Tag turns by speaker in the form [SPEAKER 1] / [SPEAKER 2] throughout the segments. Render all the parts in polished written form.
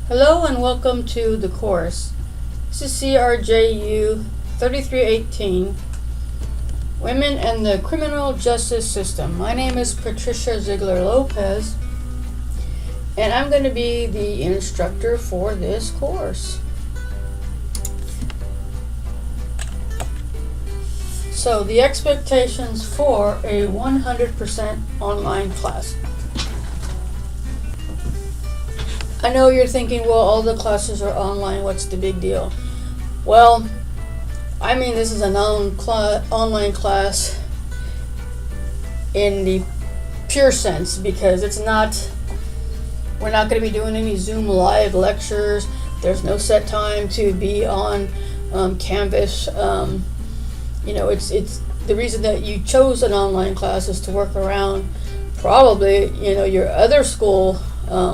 [SPEAKER 1] Hello and welcome to the course. This is CRJU 3318, Women and the Criminal Justice System. My name is Patricia Ziegler Lopez, and I'm going to be the instructor for this course. So the expectations for a 100% online class. I know you're thinking, well, all the classes are online, what's the big deal? Well, I mean, this is an online class in the pure sense, because we're not going to be doing any Zoom live lectures. There's no set time to be on Canvas. It's the reason that you chose an online class is to work around probably, your other school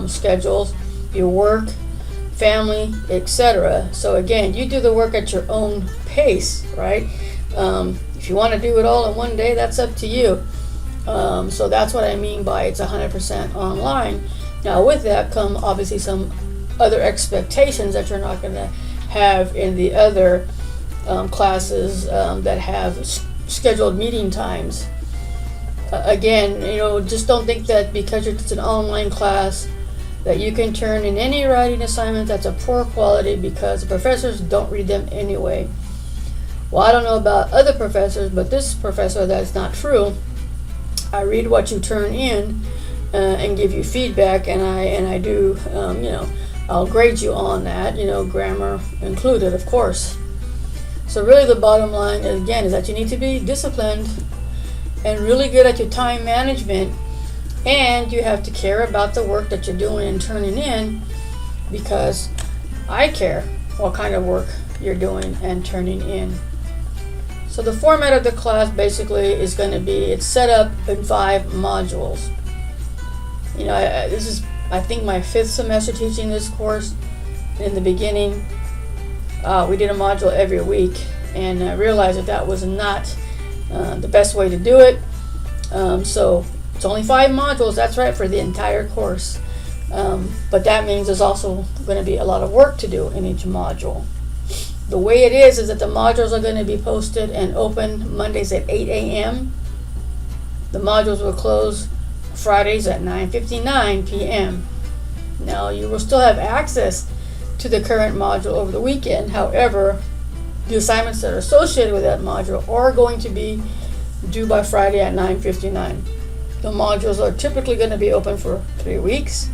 [SPEAKER 1] schedules, your work, family, etc. So again, you do the work at your own pace, right? If you want to do it all in one day, that's up to you. So that's what I mean by it's 100% online. Now with that come obviously some other expectations that you're not going to have in the other classes that have scheduled meeting times. Again, just don't think that because it's an online class that you can turn in any writing assignment that's of poor quality, because the professors don't read them anyway. Well, I don't know about other professors, but this professor, that's not true. I read what you turn in and give you feedback, and I do, I'll grade you on that, grammar included, of course. So really the bottom line, again, is that you need to be disciplined and really good at your time management. And you have to care about the work that you're doing and turning in, because I care what kind of work you're doing and turning in. So the format of the class basically is going to be, it's set up in 5 modules. This is, I think, my 5th semester teaching this course. In the beginning, we did a module every week, and I realized that was not the best way to do it. So it's only 5 modules, that's right, for the entire course. But that means there's also going to be a lot of work to do in each module. The way it is that the modules are going to be posted and open Mondays at 8 a.m. The modules will close Fridays at 9:59 p.m. Now, you will still have access to the current module over the weekend. However, the assignments that are associated with that module are going to be due by Friday at 9:59. The modules are typically going to be open for 3 weeks,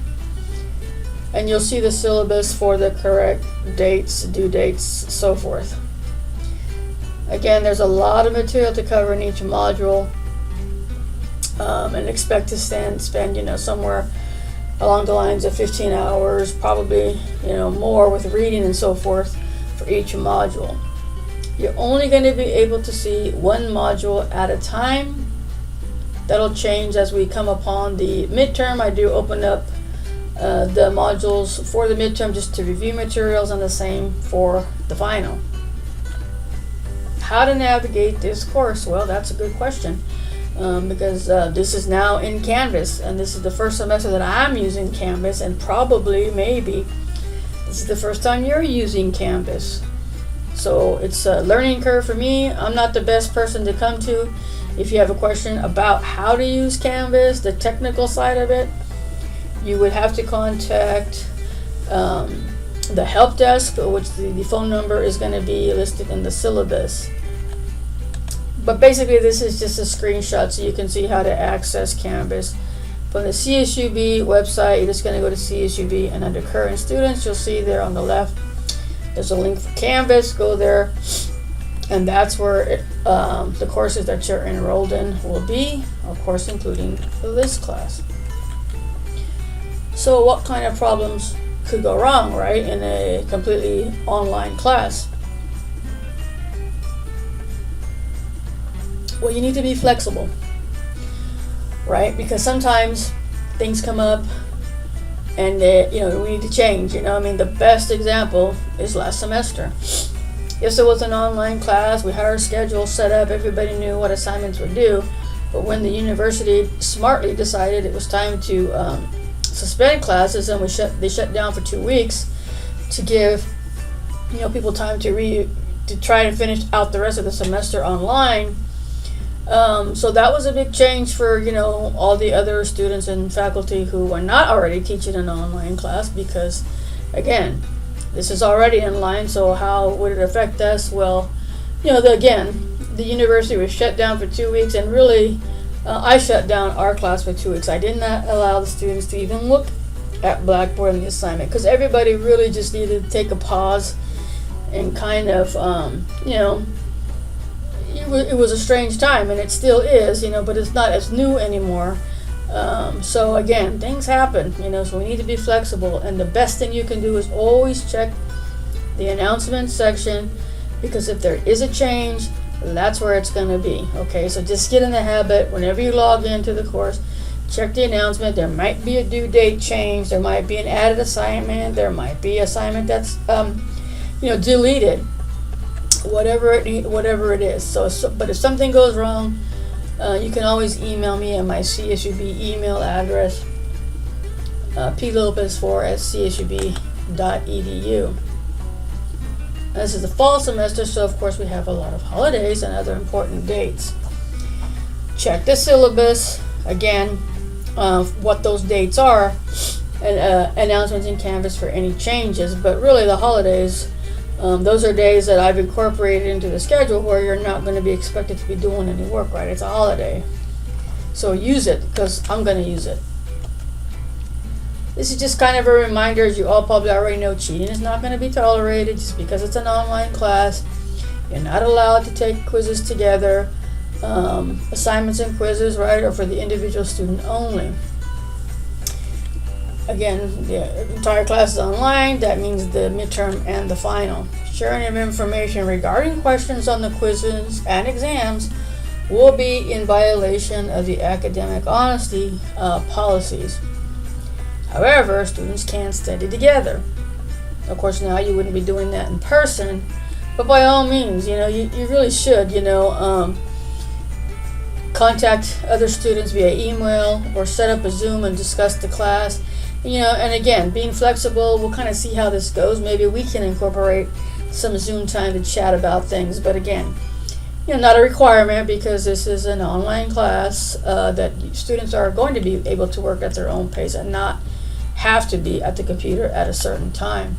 [SPEAKER 1] and you'll see the syllabus for the correct dates, due dates, so forth. Again, there's a lot of material to cover in each module, and expect to spend somewhere along the lines of 15 hours, probably more with reading and so forth for each module. You're only going to be able to see one module at a time. That'll change as we come upon the midterm. I do open up the modules for the midterm just to review materials, and the same for the final. How to navigate this course? Well, that's a good question, because this is now in Canvas, and this is the first semester that I'm using Canvas, and probably, maybe, this is the first time you're using Canvas. So it's a learning curve for me. I'm not the best person to come to. If you have a question about how to use Canvas, the technical side of it, you would have to contact the help desk, which the phone number is going to be listed in the syllabus. But basically, this is just a screenshot so you can see how to access Canvas. From the CSUB website, you're just going to go to CSUB, and under current students, you'll see there on the left, there's a link for Canvas. Go there. And that's where the courses that you're enrolled in will be, of course, including this class. So what kind of problems could go wrong, right, in a completely online class? Well, you need to be flexible, right? Because sometimes things come up and we need to change. The best example is last semester. Yes, it was an online class. We had our schedule set up. Everybody knew what assignments were due. But when the university smartly decided it was time to suspend classes and they shut down for 2 weeks to give people time to try to finish out the rest of the semester online. So that was a big change for all the other students and faculty who were not already teaching an online class, because again, this is already online. So how would it affect us? Well, the university was shut down for 2 weeks, and really I shut down our class for 2 weeks. I did not allow the students to even look at Blackboard and the assignment, because everybody really just needed to take a pause and kind of it was a strange time, and it still is, but it's not as new anymore. So again, things happen, so we need to be flexible, and the best thing you can do is always check the announcement section, because if there is a change, that's where it's going to be. Okay, so just get in the habit, whenever you log into the course, check the announcement. There might be a due date change, there might be an added assignment, there might be assignment that's deleted, whatever it is. So but if something goes wrong, you can always email me at my CSUB email address, plopez4@csub.edu. This is the fall semester, so of course we have a lot of holidays and other important dates. Check the syllabus again, what those dates are, and announcements in Canvas for any changes. But really, the holidays, those are days that I've incorporated into the schedule where you're not going to be expected to be doing any work, right? It's a holiday. So use it, because I'm going to use it. This is just kind of a reminder, as you all probably already know, cheating is not going to be tolerated just because it's an online class. You're not allowed to take quizzes together. Assignments and quizzes, right, are for the individual student only. Again, the entire class is online. That means the midterm and the final. Sharing of information regarding questions on the quizzes and exams will be in violation of the academic honesty policies. However, students can study together. Of course, now you wouldn't be doing that in person, but by all means, you really should, contact other students via email or set up a Zoom and discuss the class. And again, being flexible, we'll kind of see how this goes. Maybe we can incorporate some Zoom time to chat about things, but again, not a requirement, because this is an online class that students are going to be able to work at their own pace and not have to be at the computer at a certain time.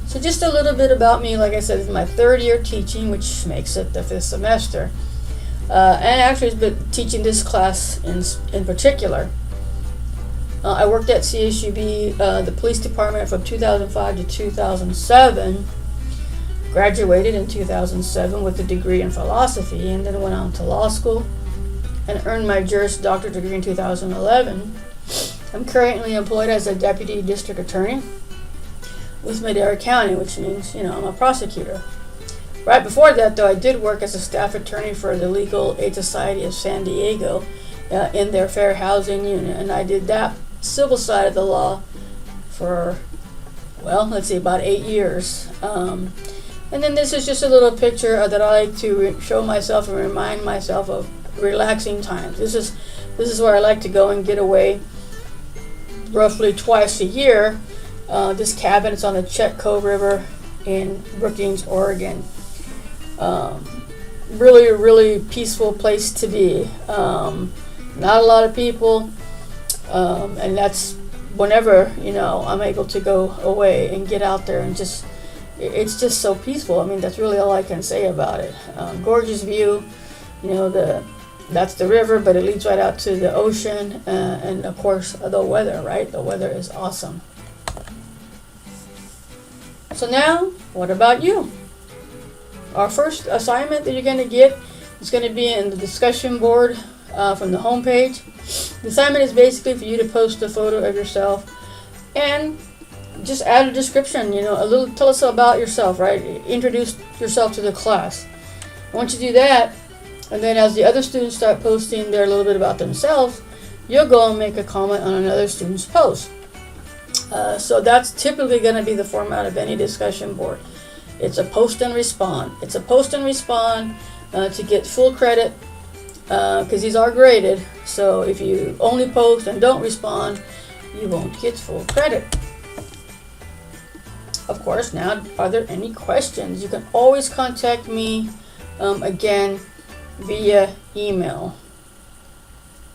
[SPEAKER 1] So just a little bit about me. Like I said, it's my third year teaching, which makes it the 5th semester. And actually, it's been teaching this class in particular. I worked at CSUB, the police department, from 2005 to 2007. Graduated in 2007 with a degree in philosophy, and then went on to law school and earned my Juris Doctor degree in 2011. I'm currently employed as a deputy district attorney with Madera County, which means, I'm a prosecutor. Right before that, though, I did work as a staff attorney for the Legal Aid Society of San Diego in their fair housing unit, and I did that civil side of the law for, about 8 years. And then this is just a little picture that I like to show myself and remind myself of relaxing times. This is where I like to go and get away roughly twice a year. This cabin is on the Chetco River in Brookings, Oregon. Really, really peaceful place to be. Not a lot of people, and that's whenever I'm able to go away and get out there and it's just so peaceful. I mean, that's really all I can say about it. Gorgeous view, that's the river, but it leads right out to the ocean, and of course the weather, right? The weather is awesome. So now, what about you? Our first assignment that you're going to get is going to be in the discussion board from the home page. The assignment is basically for you to post a photo of yourself and just add a description, tell us about yourself, right? Introduce yourself to the class. Once you do that, and then as the other students start posting their little bit about themselves, you'll go and make a comment on another student's post. So that's typically going to be the format of any discussion board. It's a post and respond. To get full credit because these are graded. So if you only post and don't respond, you won't get full credit. Of course, now, are there any questions? You can always contact me again via email.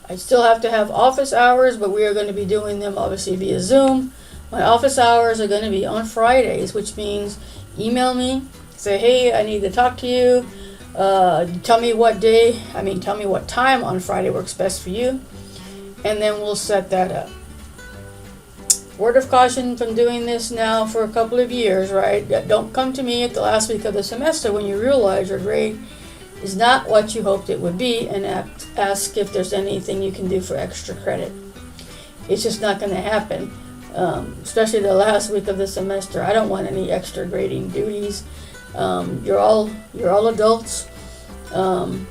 [SPEAKER 1] I still have to have office hours, but we are going to be doing them obviously via Zoom. My office hours are going to be on Fridays, which means email me, say, hey, I need to talk to you. Tell me what time on Friday works best for you, and then we'll set that up. Word of caution from doing this now for a couple of years, right? Don't come to me at the last week of the semester when you realize your grade is not what you hoped it would be and ask if there's anything you can do for extra credit. It's just not going to happen, especially the last week of the semester. I don't want any extra grading duties. You're all adults. You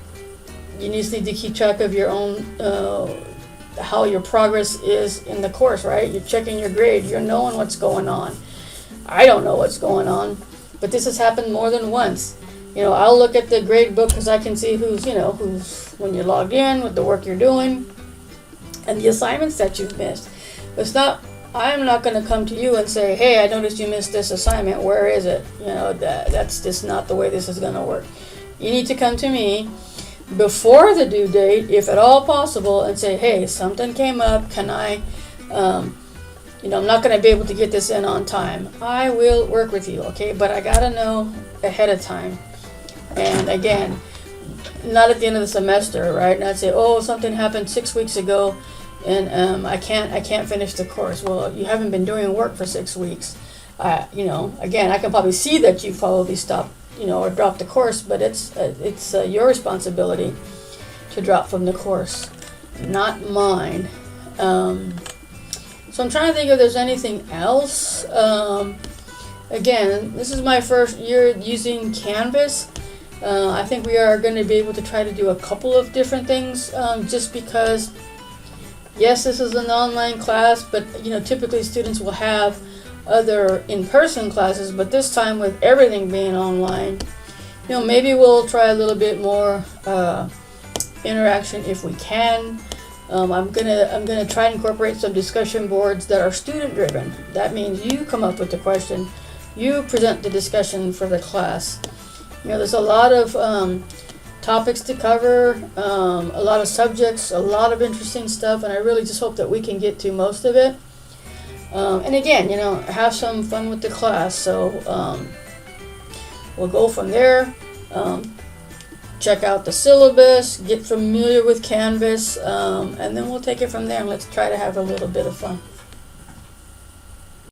[SPEAKER 1] just need to keep track of your own how your progress is in the course, right? You're checking your grade. You're knowing what's going on. I don't know what's going on, but this has happened more than once. I'll look at the grade book because I can see who's when you're logged in, with the work you're doing, and the assignments that you've missed. I'm not going to come to you and say, hey, I noticed you missed this assignment. Where is it? That's just not the way this is going to work. You need to come to me before the due date, if at all possible, and say, hey, something came up. Can I, I'm not going to be able to get this in on time. I will work with you, okay? But I got to know ahead of time. And again, not at the end of the semester, right? Not say, oh, something happened 6 weeks ago, and I can't finish the course. Well, you haven't been doing work for 6 weeks. Again, I can probably see that you probably stopped, or dropped the course, but it's your responsibility to drop from the course, not mine. So I'm trying to think if there's anything else. Again, this is my first year using Canvas. I think we are going to be able to try to do a couple of different things, just because, yes, this is an online class, but typically students will have other in-person classes, but this time with everything being online, maybe we'll try a little bit more interaction if we can. I'm gonna try and incorporate some discussion boards that are student driven. That means you come up with the question, you present the discussion for the class. There's a lot of topics to cover, a lot of subjects, a lot of interesting stuff, and I really just hope that we can get to most of it. And again, have some fun with the class. So we'll go from there. Check out the syllabus, get familiar with Canvas, and then we'll take it from there and let's try to have a little bit of fun.